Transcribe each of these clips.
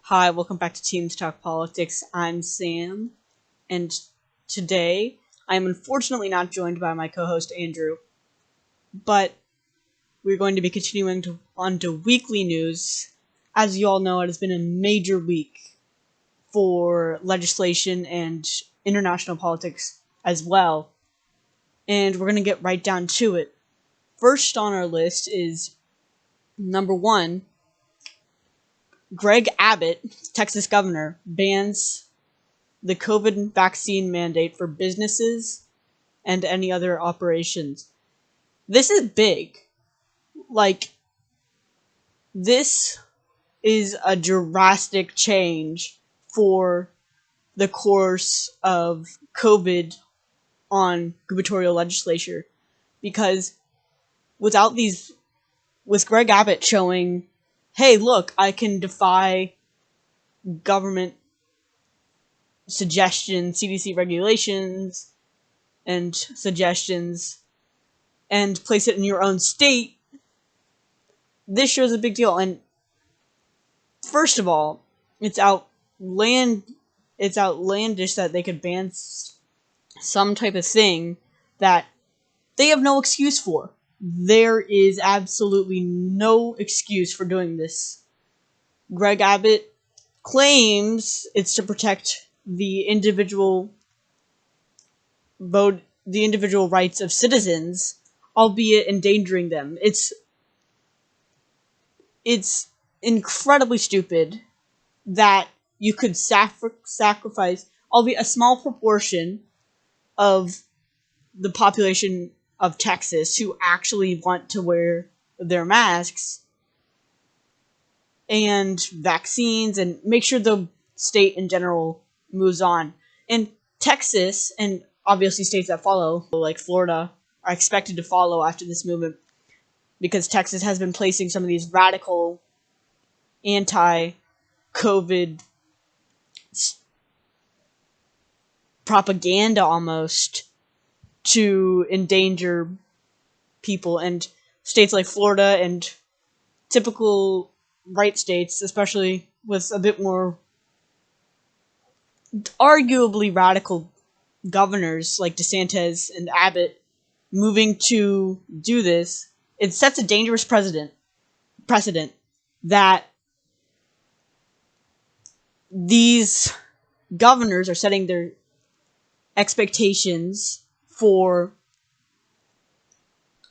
Hi, welcome back to Teams Talk Politics. I'm Sam, and today I am unfortunately not joined by my co-host Andrew, but we're going to be continuing on to weekly news. As you all know, it has been a major week for legislation and international politics as well, and we're going to get right down to it. First on our list is number one. Greg Abbott, Texas governor, bans the COVID vaccine mandate for businesses and any other operations. This is big. This is a drastic change for the course of COVID on gubernatorial legislature. Because with Greg Abbott showing, hey, look, I can defy government suggestions, CDC regulations, and suggestions, and place it in your own state, this shows a big deal. And first of all, it's outlandish that they could ban some type of thing that they have no excuse for. There is absolutely no excuse for doing this. Greg Abbott claims it's to protect the individual rights of citizens, albeit endangering them. It's incredibly stupid that you could sacrifice, albeit a small proportion of the population of Texas who actually want to wear their masks and vaccines and make sure the state in general moves on. And Texas, and obviously states that follow, like Florida, are expected to follow after this movement, because Texas has been placing some of these radical anti-COVID propaganda almost to endanger people. And states like Florida and typical right states, especially with a bit more arguably radical governors like DeSantis and Abbott moving to do this, it sets a dangerous precedent that these governors are setting their expectations for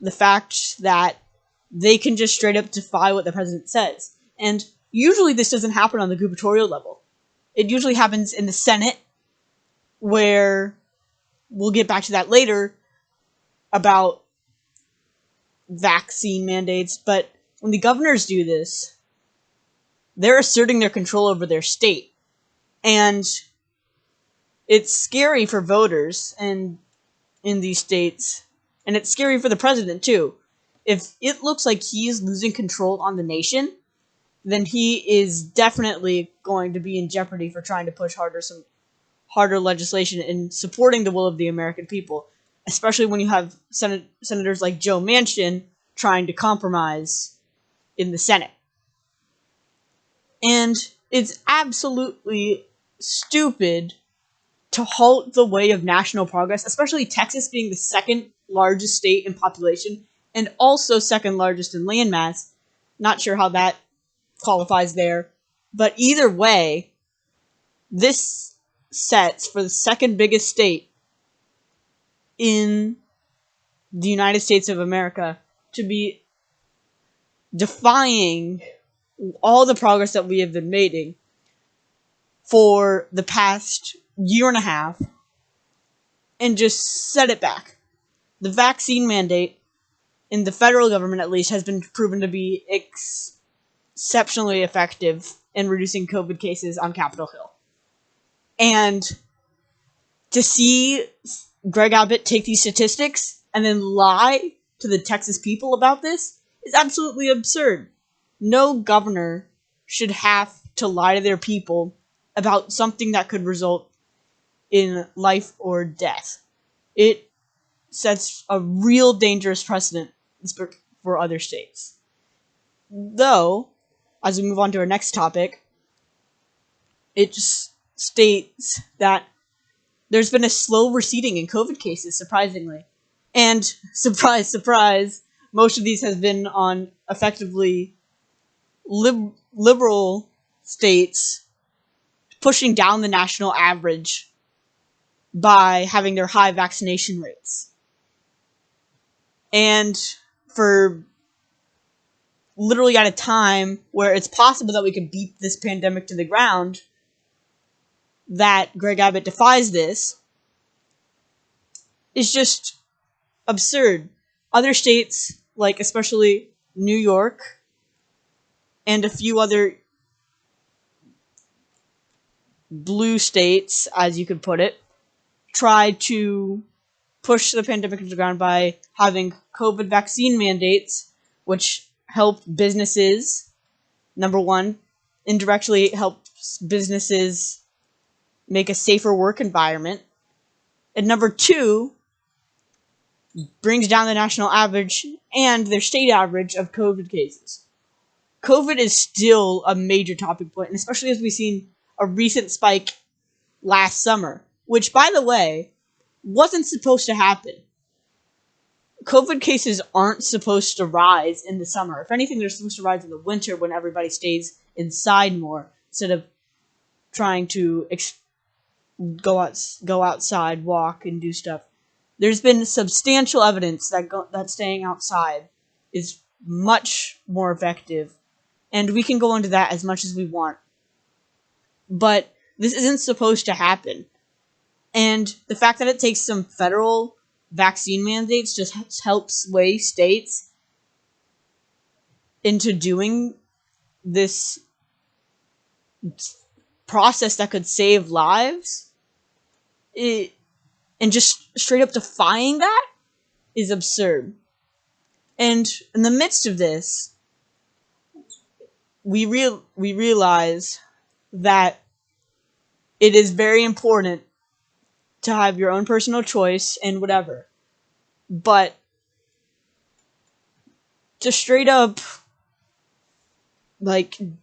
the fact that they can just straight up defy what the president says. And usually this doesn't happen on the gubernatorial level. It usually happens in the Senate, where we'll get back to that later about vaccine mandates. But when the governors do this, they're asserting their control over their state. And it's scary for voters and in these states, and it's scary for the president too. If it looks like he's losing control on the nation, then he is definitely going to be in jeopardy for trying to push harder legislation in supporting the will of the American people, especially when you have senators like Joe Manchin trying to compromise in the Senate. And it's absolutely stupid to halt the way of national progress, especially Texas being the second largest state in population and also second largest in landmass. Not sure how that qualifies there, but either way, this sets for the second biggest state in the United States of America to be defying all the progress that we have been making for the past year and a half and just set it back. The vaccine mandate in the federal government, at least, has been proven to be exceptionally effective in reducing COVID cases on Capitol Hill. And to see Greg Abbott take these statistics and then lie to the Texas people about this is absolutely absurd. No governor should have to lie to their people about something that could result in life or death. It sets a real dangerous precedent for other states. Though, as we move on to our next topic, it just states that there's been a slow receding in COVID cases, surprisingly. And surprise, surprise, most of these has been on effectively liberal states pushing down the national average by having their high vaccination rates. And for literally at a time where it's possible that we could beat this pandemic to the ground, that Greg Abbott defies this is just absurd. Other states, like especially New York and a few other blue states, as you could put it, tried to push the pandemic to the ground by having COVID vaccine mandates, which helped businesses, number one, indirectly helps businesses make a safer work environment, and number two, brings down the national average and their state average of COVID cases. COVID is still a major topic point, and especially as we've seen a recent spike last summer, which, by the way, wasn't supposed to happen. COVID cases aren't supposed to rise in the summer. If anything, they're supposed to rise in the winter when everybody stays inside more instead of trying to go outside, walk, and do stuff. There's been substantial evidence that staying outside is much more effective, and we can go into that as much as we want. But this isn't supposed to happen. And the fact that it takes some federal vaccine mandates just helps sway states into doing this process that could save lives, and just straight up defying that is absurd. And in the midst of this, we realize that it is very important to have your own personal choice and whatever. But to straight up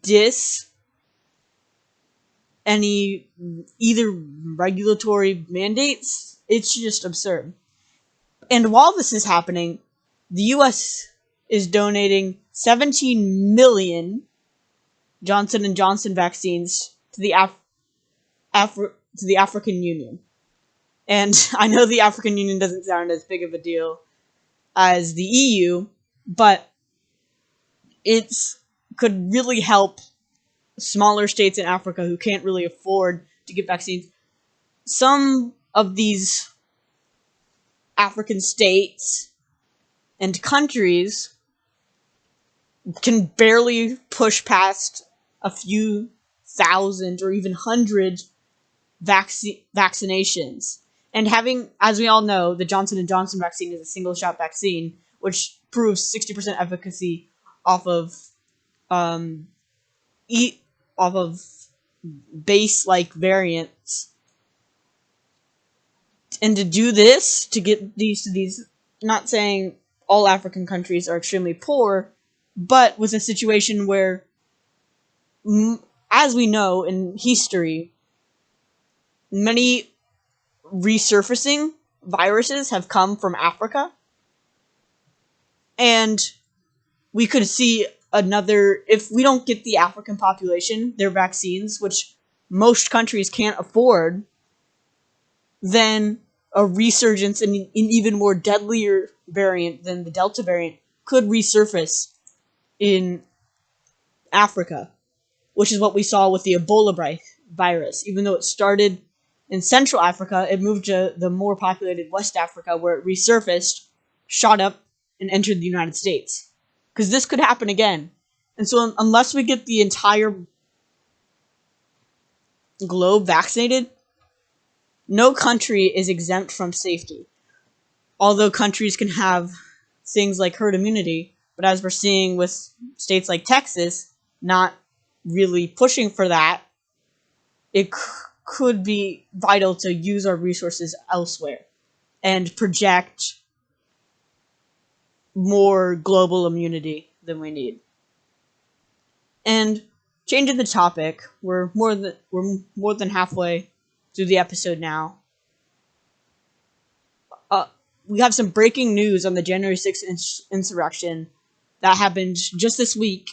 diss any either regulatory mandates, it's just absurd. And while this is happening, the US is donating 17 million Johnson & Johnson vaccines to the African Union. And I know the African Union doesn't sound as big of a deal as the EU, but it could really help smaller states in Africa who can't really afford to get vaccines. Some of these African states and countries can barely push past a few thousand or even hundred vaccinations. And having, as we all know, the Johnson & Johnson vaccine is a single-shot vaccine, which proves 60% efficacy off of base-like variants. And to do this, to get these, not saying all African countries are extremely poor, but with a situation where, as we know in history, many resurfacing viruses have come from Africa. And we could see another, if we don't get the African population their vaccines, which most countries can't afford, then a resurgence in an even more deadlier variant than the Delta variant could resurface in Africa, which is what we saw with the Ebola virus. Even though it started in Central Africa, it moved to the more populated West Africa, where it resurfaced, shot up, and entered the United States. Because this could happen again. And so unless we get the entire globe vaccinated, no country is exempt from safety. Although countries can have things like herd immunity, but as we're seeing with states like Texas not really pushing for that, it could be vital to use our resources elsewhere and project more global immunity than we need. And changing the topic. We're more than halfway through the episode now. We have some breaking news on the January 6th insurrection that happened just this week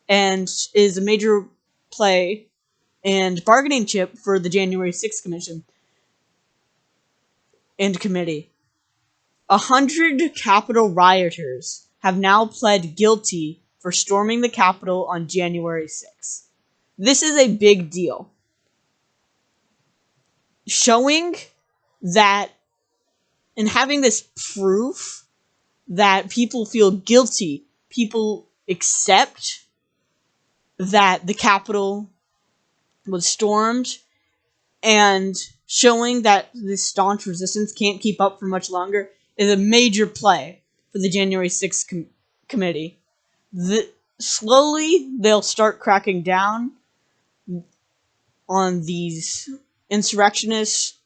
and is a major play and bargaining chip for the January 6th Commission and committee. 100 Capitol rioters have now pled guilty for storming the Capitol on January 6th. This is a big deal, showing that and having this proof that people feel guilty, people accept that the Capitol was stormed, and showing that this staunch resistance can't keep up for much longer is a major play for the January 6th committee. Slowly, they'll start cracking down on these insurrectionists,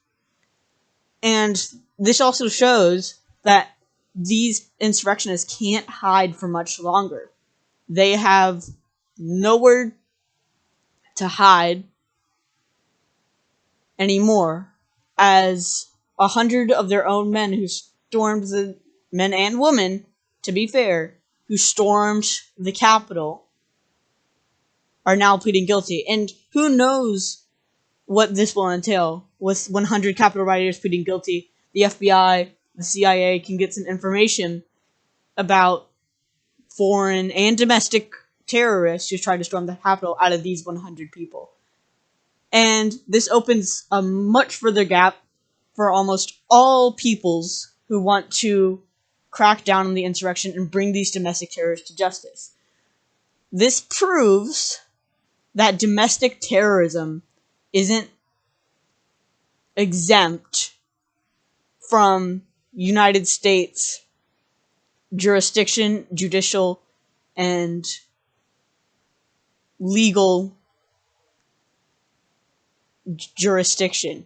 and this also shows that these insurrectionists can't hide for much longer. They have nowhere to hide anymore, as 100 of their own men who stormed the men and women, to be fair, who stormed the Capitol are now pleading guilty. And who knows what this will entail. With 100 Capitol rioters pleading guilty, the FBI, the CIA can get some information about foreign and domestic terrorists who tried to storm the Capitol out of these 100 people. And this opens a much further gap for almost all peoples who want to crack down on the insurrection and bring these domestic terrorists to justice. This proves that domestic terrorism isn't exempt from United States jurisdiction, judicial, and legal jurisdiction.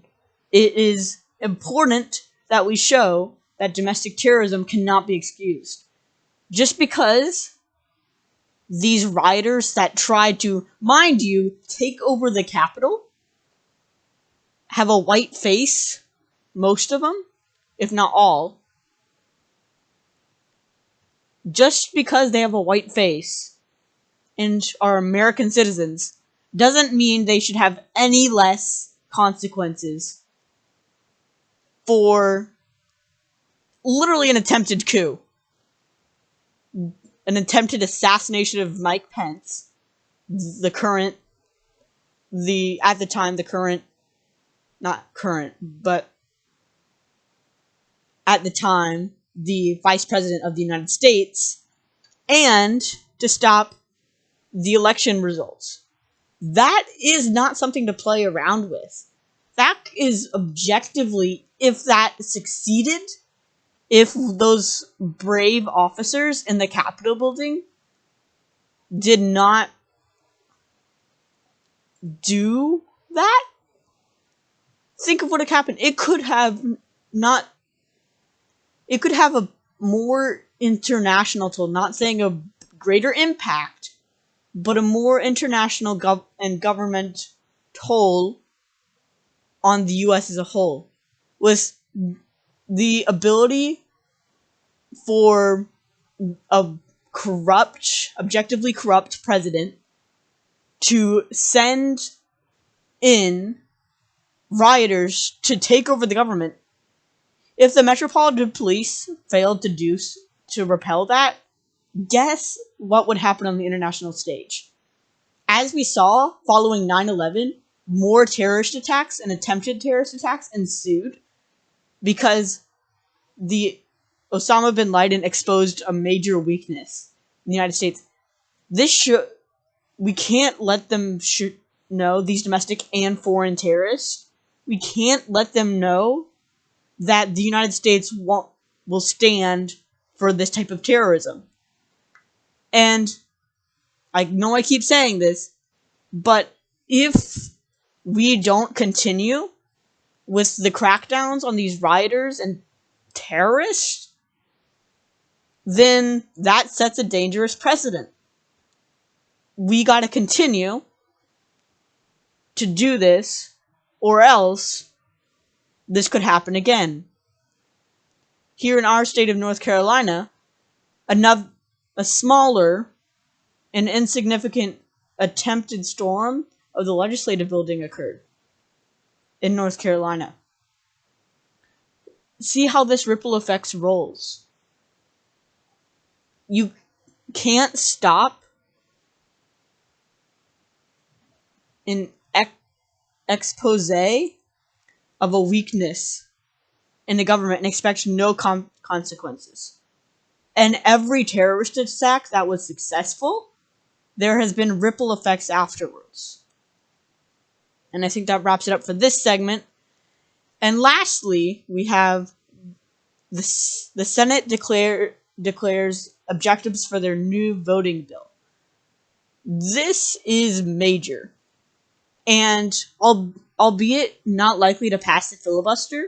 It is important that we show that domestic terrorism cannot be excused. Just because these rioters that tried to, mind you, take over the Capitol have a white face, most of them, if not all, just because they have a white face and are American citizens doesn't mean they should have any less consequences for literally an attempted coup, an attempted assassination of Mike Pence, at the time, the Vice President of the United States, and to stop the election results. That is not something to play around with. That is objectively, if that succeeded, if those brave officers in the Capitol building did not do that, think of what had happened. It could have a more international toll, not saying a greater impact, but a more international government toll on the U.S. as a whole, with the ability for a objectively corrupt president to send in rioters to take over the government. If the Metropolitan Police failed to repel that, guess what would happen on the international stage? As we saw following 9/11, more terrorist attacks and attempted terrorist attacks ensued because the Osama bin Laden exposed a major weakness in the United States. We can't let them know, these domestic and foreign terrorists. We can't let them know that the United States will stand for this type of terrorism. And I know I keep saying this, but if we don't continue with the crackdowns on these rioters and terrorists, then that sets a dangerous precedent. we gotta continue to do this, or else this could happen again. Here in our state of North Carolina, a smaller and insignificant attempted storm of the legislative building occurred in North Carolina. See how this ripple effects rolls. You can't stop an expose of a weakness in the government and expect no consequences. And every terrorist attack that was successful, there has been ripple effects afterwards. And I think that wraps it up for this segment. And lastly, we have the Senate declares objectives for their new voting bill. This is major. And albeit not likely to pass the filibuster,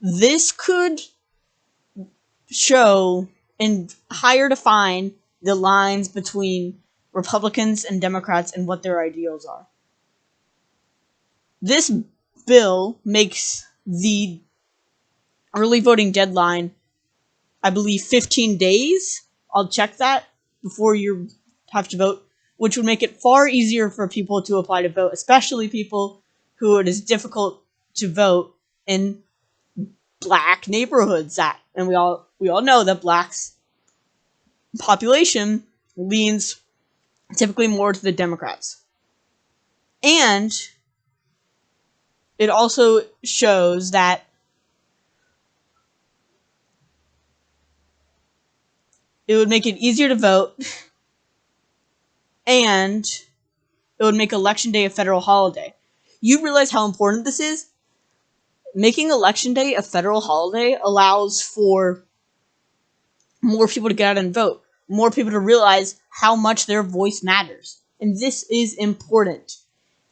this could show and higher define the lines between Republicans and Democrats and what their ideals are. This bill makes the early voting deadline, I believe, 15 days. I'll check that before you have to vote, which would make it far easier for people to apply to vote, especially people who it is difficult to vote in black neighborhoods. And we all know that blacks population leans typically more to the Democrats. And it also shows that it would make it easier to vote, and it would make Election Day a federal holiday. You realize how important this is? Making Election Day a federal holiday allows for more people to get out and vote, more people to realize how much their voice matters. And this is important.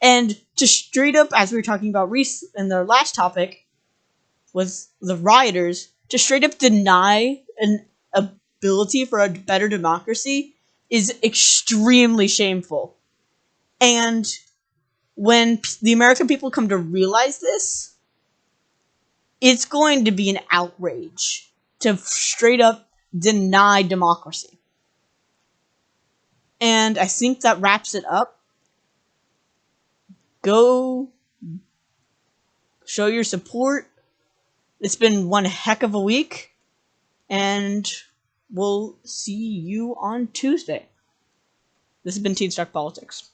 And to straight up, as we were talking about in the last topic, with the rioters, to straight up deny an ability for a better democracy is extremely shameful. And when the American people come to realize this, it's going to be an outrage to straight up deny democracy. And I think that wraps it up. Go show your support. It's been one heck of a week, and we'll see you on Tuesday. This has been Teen Stock Politics.